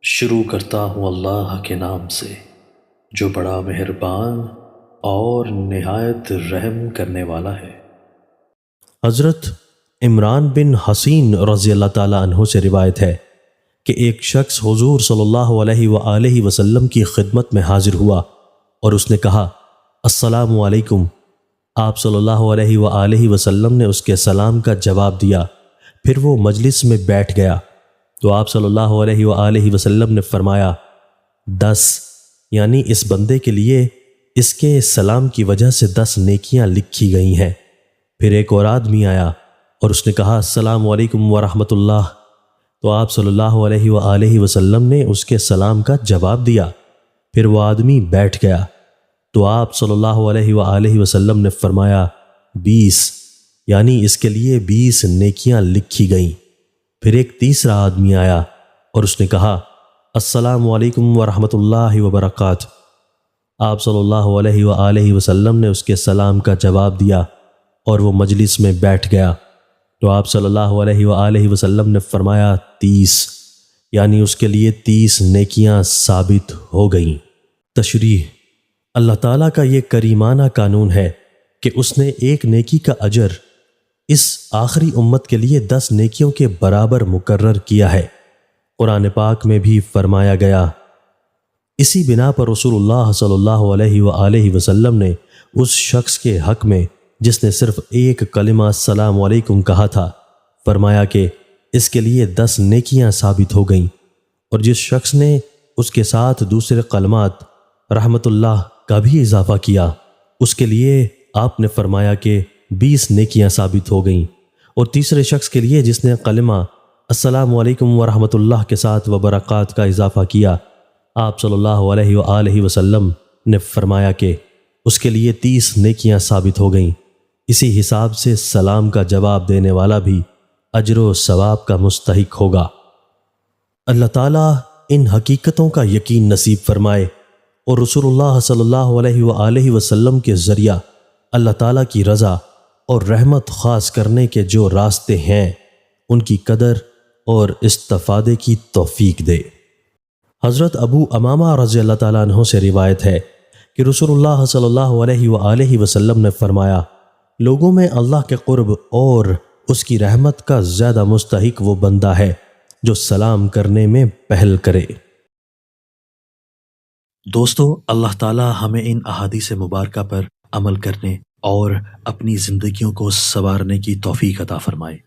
شروع کرتا ہوں اللہ کے نام سے جو بڑا مہربان اور نہایت رحم کرنے والا ہے۔ حضرت عمران بن حسین رضی اللہ تعالیٰ عنہ سے روایت ہے کہ ایک شخص حضور صلی اللہ علیہ وآلہ وسلم کی خدمت میں حاضر ہوا اور اس نے کہا السلام علیکم۔ آپ صلی اللہ علیہ وآلہ وسلم نے اس کے سلام کا جواب دیا، پھر وہ مجلس میں بیٹھ گیا تو آپ صلی اللہ علیہ وآلہ وسلم نے فرمایا 10 یعنی اس بندے کے لیے اس کے سلام کی وجہ سے 10 نیکیاں لکھی گئی ہیں۔ پھر ایک اور آدمی آیا اور اس نے کہا السلام علیکم ورحمۃ اللہ، تو آپ صلی اللہ علیہ وآلہ وسلم نے اس کے سلام کا جواب دیا، پھر وہ آدمی بیٹھ گیا تو آپ صلی اللہ علیہ وآلہ وسلم نے فرمایا 20 یعنی اس کے لیے 20 نیکیاں لکھی گئیں۔ پھر ایک تیسرا آدمی آیا اور اس نے کہا السلام علیکم ورحمۃ اللہ وبرکاتہ۔ آپ صلی اللہ علیہ وآلہ وسلم نے اس کے سلام کا جواب دیا اور وہ مجلس میں بیٹھ گیا تو آپ صلی اللہ علیہ وآلہ وسلم نے فرمایا 30 یعنی اس کے لیے 30 نیکیاں ثابت ہو گئیں۔ تشریح: اللہ تعالیٰ کا یہ کریمانہ قانون ہے کہ اس نے ایک نیکی کا اجر اس آخری امت کے لیے 10 نیکیوں کے برابر مقرر کیا ہے۔ قرآن پاک میں بھی فرمایا گیا، اسی بنا پر رسول اللہ صلی اللہ علیہ وآلہ وسلم نے اس شخص کے حق میں جس نے صرف ایک کلمہ السلام علیکم کہا تھا فرمایا کہ اس کے لیے 10 نیکیاں ثابت ہو گئیں، اور جس شخص نے اس کے ساتھ دوسرے کلمات رحمت اللہ کا بھی اضافہ کیا اس کے لیے آپ نے فرمایا کہ 20 نیکیاں ثابت ہو گئیں، اور تیسرے شخص کے لیے جس نے کلمہ السلام علیکم ورحمۃ اللہ کے ساتھ وبرکات کا اضافہ کیا آپ صلی اللہ علیہ وآلہ وسلم نے فرمایا کہ اس کے لیے 30 نیکیاں ثابت ہو گئیں۔ اسی حساب سے سلام کا جواب دینے والا بھی اجر و ثواب کا مستحق ہوگا۔ اللہ تعالیٰ ان حقیقتوں کا یقین نصیب فرمائے اور رسول اللہ صلی اللہ علیہ وآلہ وسلم کے ذریعہ اللہ تعالیٰ کی رضا اور رحمت خاص کرنے کے جو راستے ہیں ان کی قدر اور استفادے کی توفیق دے۔ حضرت ابو امامہ رضی اللہ تعالیٰ عنہ سے روایت ہے کہ رسول اللہ صلی اللہ علیہ وآلہ وسلم نے فرمایا لوگوں میں اللہ کے قرب اور اس کی رحمت کا زیادہ مستحق وہ بندہ ہے جو سلام کرنے میں پہل کرے۔ دوستو، اللہ تعالی ہمیں ان احادیث مبارکہ پر عمل کرنے اور اپنی زندگیوں کو سنوارنے کی توفیق عطا فرمائے۔